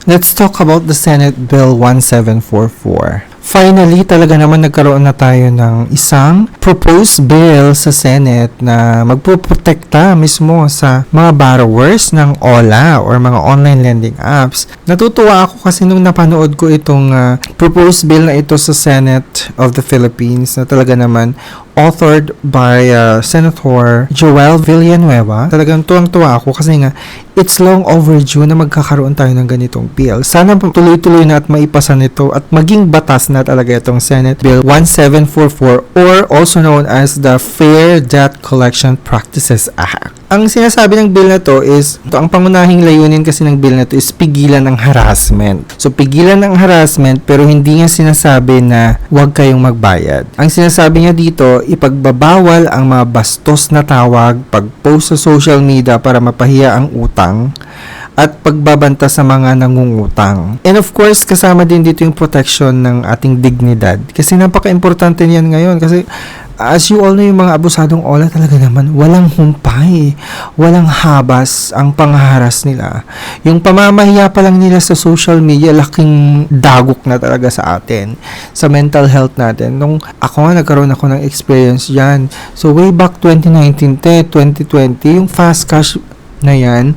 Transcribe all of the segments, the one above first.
Let's talk about the Senate Bill 1744. Finally, talaga naman nagkaroon na tayo ng isang proposed bill sa Senate na magpoprotekta mismo sa mga borrowers ng OLA or mga online lending apps. Natutuwa ako kasi nung napanood ko itong proposed bill na ito sa Senate of the Philippines na talaga naman authored by Senator Joel Villanueva. Talagang tuwang-tuwa ako kasi nga it's long overdue na magkakaroon tayo ng ganitong bill. Sana tuloy-tuloy na at maipasa nito at maging batas na talaga itong Senate Bill 1744 or also known as the Fair Debt Collection Practices Act. Ang sinasabi ng bill na to is, ang pangunahing layunin kasi ng bill na to is pigilan ng harassment. So, pigilan ng harassment pero hindi niya sinasabi na huwag kayong magbayad. Ang sinasabi niya dito, ipagbabawal ang mga bastos na tawag, pag-post sa social media para mapahiya ang utang, at pagbabanta sa mga nangungutang. And of course, kasama din dito yung protection ng ating dignidad. Kasi napaka-importante niyan ngayon. Kasi as you all know, yung mga abusadong OLA talaga naman, walang humpay, walang habas ang pangharas nila. Yung pamamahiya pa lang nila sa social media, laking dagok na talaga sa atin, sa mental health natin. Nung ako nga, nagkaroon ako ng experience dyan. So way back 2019, 2020, yung fast cash na yan,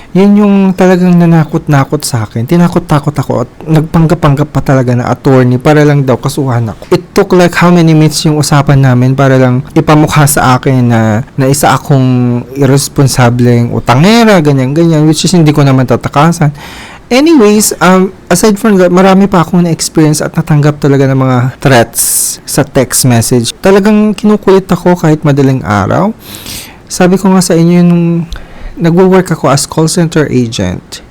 yun yung talagang nanakot-nakot sa akin. Tinakot-takot ako at nagpanggap-panggap pa talaga na attorney para lang daw kasuhan ako. It took like how many minutes yung usapan namin para lang ipamukha sa akin na isa akong irresponsableng utangera, ganyan-ganyan, which is hindi ko naman tatakasan. Anyways, aside from that, marami pa akong na-experience at natanggap talaga ng mga threats sa text message. Talagang kinukulit ako kahit madaling araw. Sabi ko nga sa inyo nung nagwo-work ako as call center agent.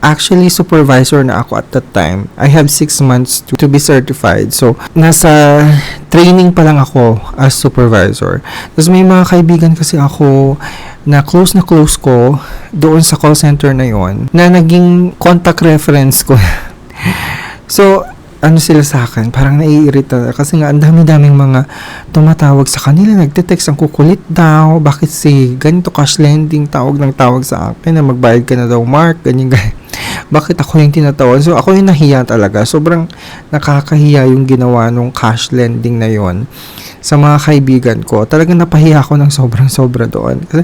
Actually, supervisor na ako at that time. I have 6 months to be certified. So, nasa training pa lang ako as supervisor. Tapos may mga kaibigan kasi ako na close ko doon sa call center na yon na naging contact reference ko. So, ano sila sa akin, parang naiirita kasi nga ang dami-daming mga tumatawag sa kanila, nagte-text ang kukulit daw, bakit si ganito cash lending tawag sa akin na magbayad ka na daw Mark, ganyan. Bakit ako yung tinatawag? So ako yung nahiya talaga, sobrang nakakahiya yung ginawa nung cash lending na yon sa mga kaibigan ko. Talagang napahiya ako ng sobrang-sobra doon. Kasi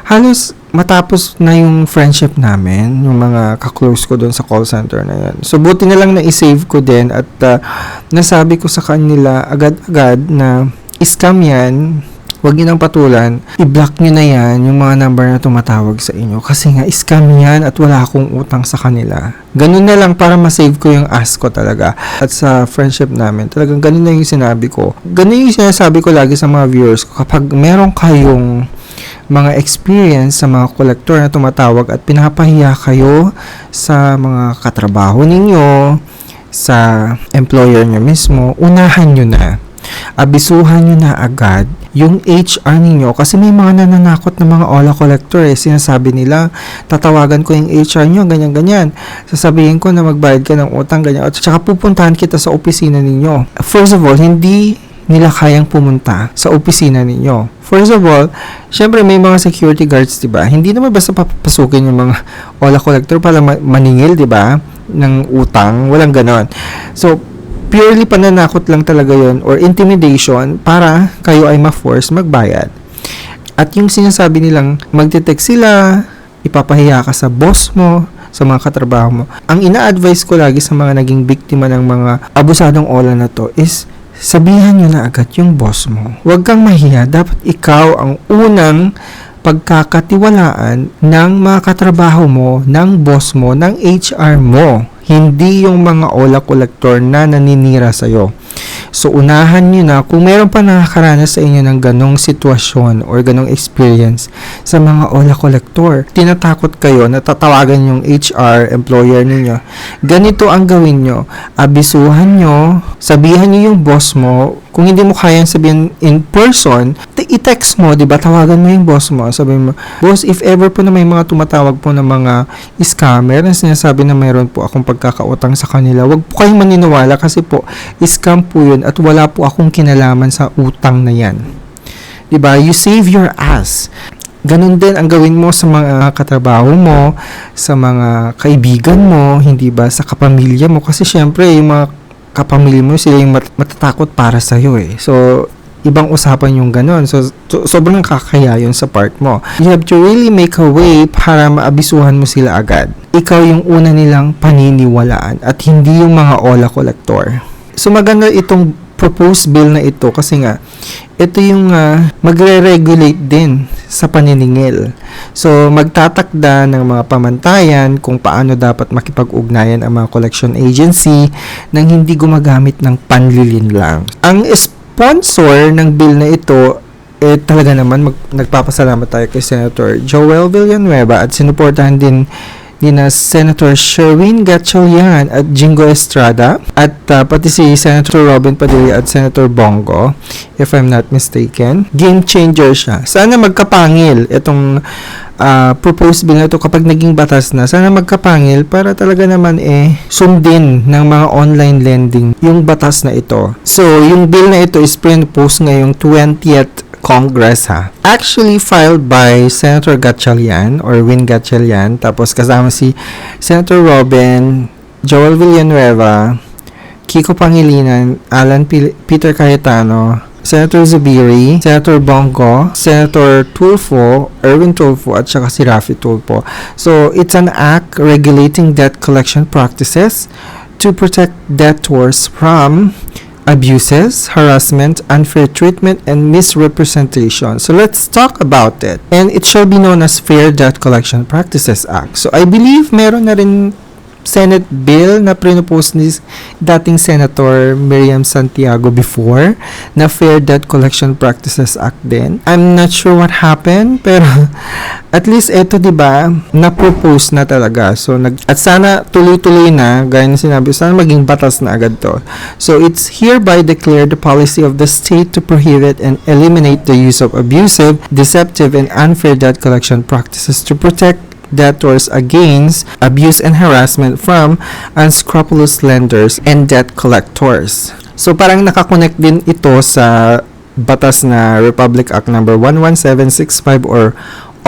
halos matapos na yung friendship namin, yung mga ka-close ko doon sa call center na yan. So, buti na lang na i-save ko din at nasabi ko sa kanila agad-agad na scam yan, huwag nyo nang patulan, i-block nyo na yan yung mga number na tumatawag sa inyo kasi nga scam yan at wala akong utang sa kanila. Ganun na lang para ma-save ko yung ask ko talaga. At sa friendship namin, talagang ganun na yung sinabi ko. Ganun yung sinasabi ko lagi sa mga viewers ko. Kapag meron kayong mga experience sa mga kolektor na tumatawag at pinapahiya kayo sa mga katrabaho ninyo, sa employer nyo mismo, unahan nyo na. Abisuhan nyo na agad yung HR ninyo kasi may mga nananakot na mga OLA collector sinasabi nila, tatawagan ko yung HR nyo, ganyan-ganyan. Sasabihin ko na magbayad ka ng utang, ganyan. At saka pupuntahan kita sa opisina ninyo. First of all, hindi nila kayang pumunta sa opisina ninyo. First of all, syempre may mga security guards, diba? Hindi naman basta papasukin yung mga OLA collector para maningil, diba? Ng utang. Walang ganon. So, purely pananakot lang talaga yon or intimidation para kayo ay ma-force magbayad. At yung sinasabi nilang magte-text sila, ipapahiya ka sa boss mo, sa mga katrabaho mo. Ang ina-advise ko lagi sa mga naging biktima ng mga abusadong OLA na to is sabihan nyo na agad yung boss mo. Huwag kang mahiya, dapat ikaw ang unang pagkakatiwalaan ng mga katrabaho mo, ng boss mo, ng HR mo. Hindi yung mga OLA collector na naninira sa'yo. So, unahan nyo na, kung meron pa nakakaranas sa inyo ng ganong sitwasyon or ganong experience sa mga OLA collector, tinatakot kayo na tatawagan yung HR, employer ninyo, ganito ang gawin nyo. Abisuhan nyo, sabihan nyo yung boss mo, kung hindi mo kayang sabihin in person, i-text mo, diba? Tawagan mo yung boss mo. Sabihin mo, boss, if ever po na may mga tumatawag po ng mga scammer na sinasabi na mayroon po akong pagkakautang sa kanila, wag po kayong maniniwala kasi po, scam po yun at wala po akong kinalaman sa utang na yan. Diba? You save your ass. ganun din ang gawin mo sa mga katrabaho mo, sa mga kaibigan mo, hindi ba, sa kapamilya mo. Kasi syempre, yung mga kapamilya mo, sila yung matatakot para sa'yo eh. So, ibang usapan yung ganun. So, sobrang kakaya yun sa part mo. You have to really make a way para maabisuhan mo sila agad. Ikaw yung una nilang paniniwalaan at hindi yung mga ola collector. So, maganda itong proposed bill na ito kasi nga, ito yung magre-regulate din sa paniningil. So, magtatakda ng mga pamantayan kung paano dapat makipag-ugnayan ang mga collection agency nang hindi gumagamit ng panlilin lang. Ang sponsor ng bill na ito, talaga naman nagpapasalamat tayo kay Senator Joel Villanueva at sinuportahan din ni na Senator Sherwin Gatchalian at Jingo Estrada at pati si Senator Robin Padilla at Senator Bongo, if I'm not mistaken. Game changer siya. Sana magkapangil itong proposed bill na ito kapag naging batas na. Sana magkapangil para talaga naman sundin ng mga online lending yung batas na ito. So, yung bill na ito is pre-post ngayong 20th Congress Actually filed by Senator Gatchalian or Win Gatchalian, tapos kasama si Senator Robin, Joel Villanueva, Kiko Pangilinan, Peter Cayetano, Senator Zubiri, Senator Bongo, Senator Tulfo, Erwin Tulfo, at saka si Rafi Tulfo. So, it's an act regulating debt collection practices to protect debtors from abuses, harassment, unfair treatment, and misrepresentation. So let's talk about it. And it shall be known as Fair Debt Collection Practices Act. So I believe meron na rin Senate bill na pinopose ni dating Senator Miriam Santiago before na Fair Debt Collection Practices Act din. I'm not sure what happened, pero at least ito, diba, na-propose na talaga. So, at sana tuloy-tuloy na, gaya na sinabi, sana maging batas na agad to. So, it's hereby declared the policy of the state to prohibit and eliminate the use of abusive, deceptive, and unfair debt collection practices to protect debtors against abuse and harassment from unscrupulous lenders and debt collectors. So, parang nakakonect din ito sa batas na Republic Act number 11765 or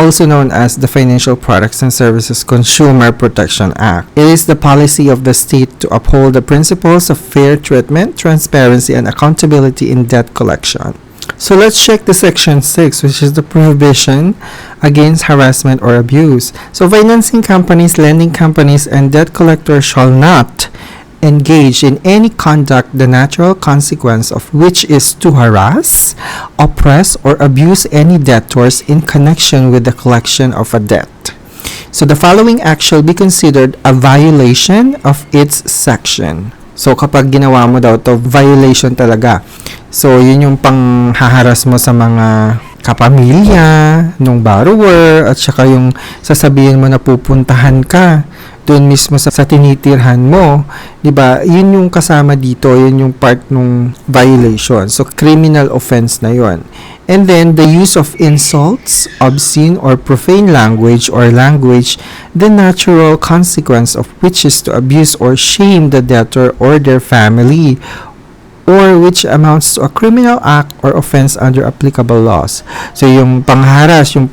also known as the Financial Products and Services Consumer Protection Act. It is the policy of the state to uphold the principles of fair treatment, transparency, and accountability in debt collection. So let's check the section 6, which is the prohibition against harassment or abuse. So financing companies, lending companies, and debt collectors shall not engage in any conduct the natural consequence of which is to harass, oppress, or abuse any debtors in connection with the collection of a debt. So the following act shall be considered a violation of its section. So kapag ginawa mo daw to, violation talaga. So yun yung panghaharas mo sa mga kapamilya nung borrower at saka yung sasabihin mo na pupuntahan ka doon mismo sa tinitirhan mo, 'di ba? Yun yung kasama dito, yun yung part nung violation. So criminal offense na 'yon. And then the use of insults, obscene or profane language or language the natural consequence of which is to abuse or shame the debtor or their family, or which amounts to a criminal act or offense under applicable laws. So, yung pangharas, yung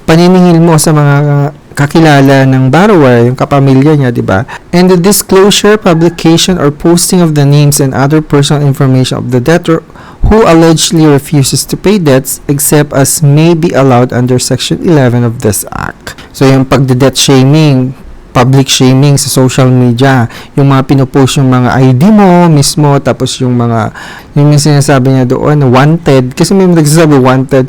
paniningil mo sa mga kakilala ng borrower, yung kapamilya niya, di ba? And the disclosure, publication, or posting of the names and other personal information of the debtor who allegedly refuses to pay debts except as may be allowed under Section 11 of this Act. So, yung pagde-debt shaming, public shaming sa social media, yung mga pinopost yung mga ID mo mismo, tapos yung sinasabi niya doon, wanted, kasi may nagsasabi wanted,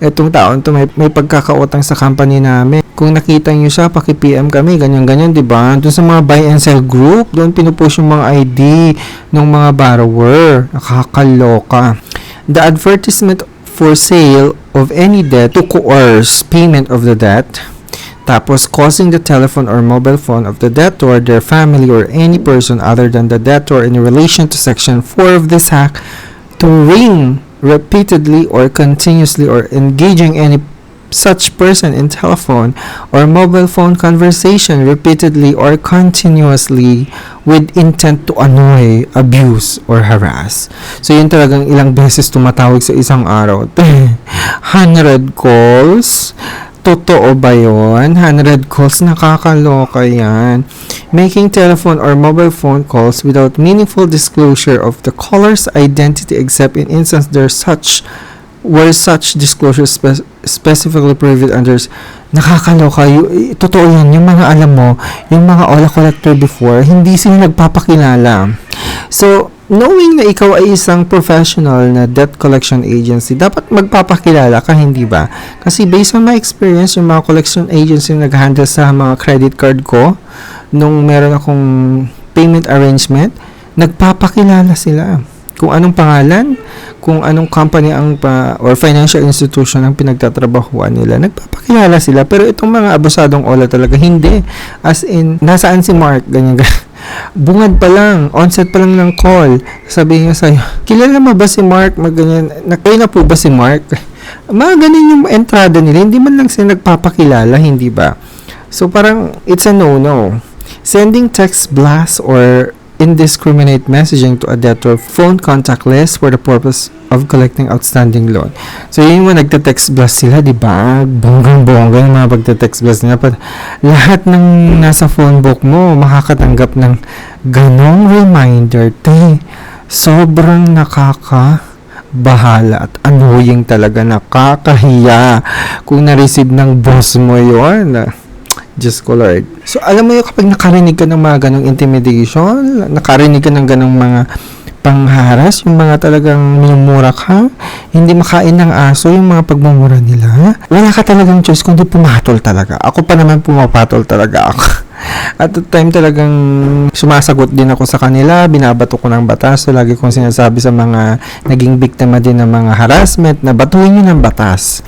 etong taon to may pagkakautang sa company namin, kung nakita niyo siya, paki-PM kami, ganyan-ganyan, diba? Doon sa mga buy and sell group, doon pinopost yung mga ID ng mga borrower, nakakaloka. The advertisement for sale of any debt to coerce payment of the debt, tapos causing the telephone or mobile phone of the debtor, their family, or any person other than the debtor in relation to Section 4 of this Act to ring repeatedly or continuously or engaging any such person in telephone or mobile phone conversation repeatedly or continuously with intent to annoy, abuse, or harass. So, yun talagang ilang beses tumatawag sa isang araw. 100 calls? Totoo ba yun? 100 calls? Nakakaloka yan. Making telephone or mobile phone calls without meaningful disclosure of the caller's identity except in instance where such disclosure specifically prohibited under. Nakakaloka. Totoo yan. Yung mga alam mo, yung mga Ola collector before, hindi sila nagpapakilala. So, knowing na ikaw ay isang professional na debt collection agency, dapat magpapakilala ka, hindi ba? Kasi based on my experience, yung mga collection agency na nag-handle sa mga credit card ko, nung meron akong payment arrangement, nagpapakilala sila. Kung anong pangalan, kung anong company or financial institution ang pinagtatrabahuan nila, nagpapakilala sila. Pero itong mga abusadong Ola talaga, hindi. As in, nasaan si Mark? Ganyan. Bungad pa lang, onset pa lang ng call. Sabihin niya sa'yo, kilala mo ba si Mark? Magganyan, kayo na po ba si Mark? Mga ganun yung entrada nila. Hindi man lang sila nagpapakilala, hindi ba? So parang, it's a no-no. Sending text blast or indiscriminate messaging to a debtor phone contact list for the purpose of collecting outstanding loan. So, yun yung nagte-text blast sila, di ba? Bonggang-bongga yung mga pagte-text blast nila. Lahat ng nasa phone book mo, makakatanggap ng ganong reminder. Sobrang nakakabahala at annoying talaga, nakakahiya kung na-receive ng boss mo yun. Diyos ko Lord. So, alam mo yung kapag nakarinig ka ng mga ganong intimidation, nakarinig ka ng ganong mga pangharas, yung mga talagang minumura ka, hindi makain ng aso, yung mga pagmumura nila, wala ka talagang choice kundi pumatol talaga. Ako pa naman pumapatol talaga ako. At the time talagang sumasagot din ako sa kanila, binabato ko ng batas. So, lagi kong sinasabi sa mga naging biktima din ng mga harassment na batuhin nyo ng batas.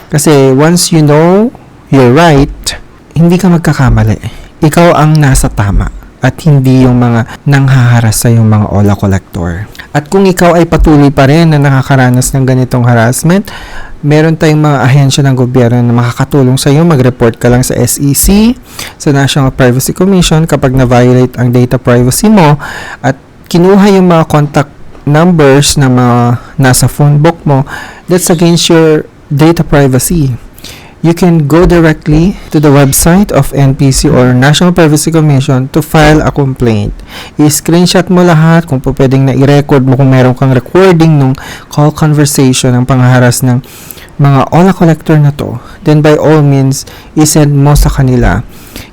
Kasi once you know you're right, hindi ka magkakamali. Ikaw ang nasa tama at hindi yung mga nanghaharas sa yung mga Ola collector. At kung ikaw ay patuloy pa rin na nakakaranas ng ganitong harassment, meron tayong mga ahensya ng gobyerno na makakatulong sa iyo. Mag-report ka lang sa SEC, sa National Privacy Commission kapag na-violate ang data privacy mo at kinuha yung mga contact numbers na mga nasa phone book mo, that's against your data privacy. You can go directly to the website of NPC or National Privacy Commission to file a complaint. I-screenshot mo lahat kung pwedeng na i-record mo kung meron kang recording ng call conversation ng pangharas ng mga Ola collector na to. Then by all means, i-send mo sa kanila.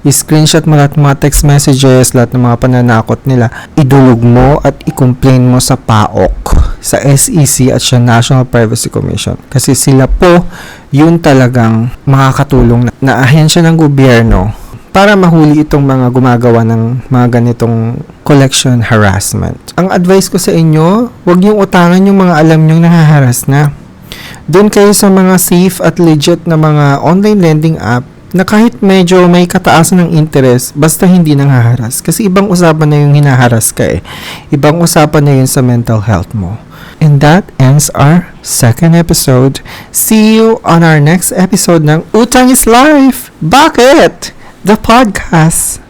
I-screenshot mo lahat ng mga text messages, lahat ng mga pananakot nila. Idulog mo at i-complain mo sa PAOK, sa SEC at sa National Privacy Commission. Kasi sila po yun talagang makakatulong na ahensya ng gobyerno para mahuli itong mga gumagawa ng mga ganitong collection harassment. Ang advice ko sa inyo, huwag yung utangan yung mga alam nyong nahaharas na. Doon kayo sa mga safe at legit na mga online lending app na kahit medyo may kataasan ng interest, basta hindi nanghaharas. Kasi ibang usapan na yung hinaharas ka eh. Ibang usapan na yun sa mental health mo. And that ends our second episode. See you on our next episode ng Utang is Life! Bakit? The podcast!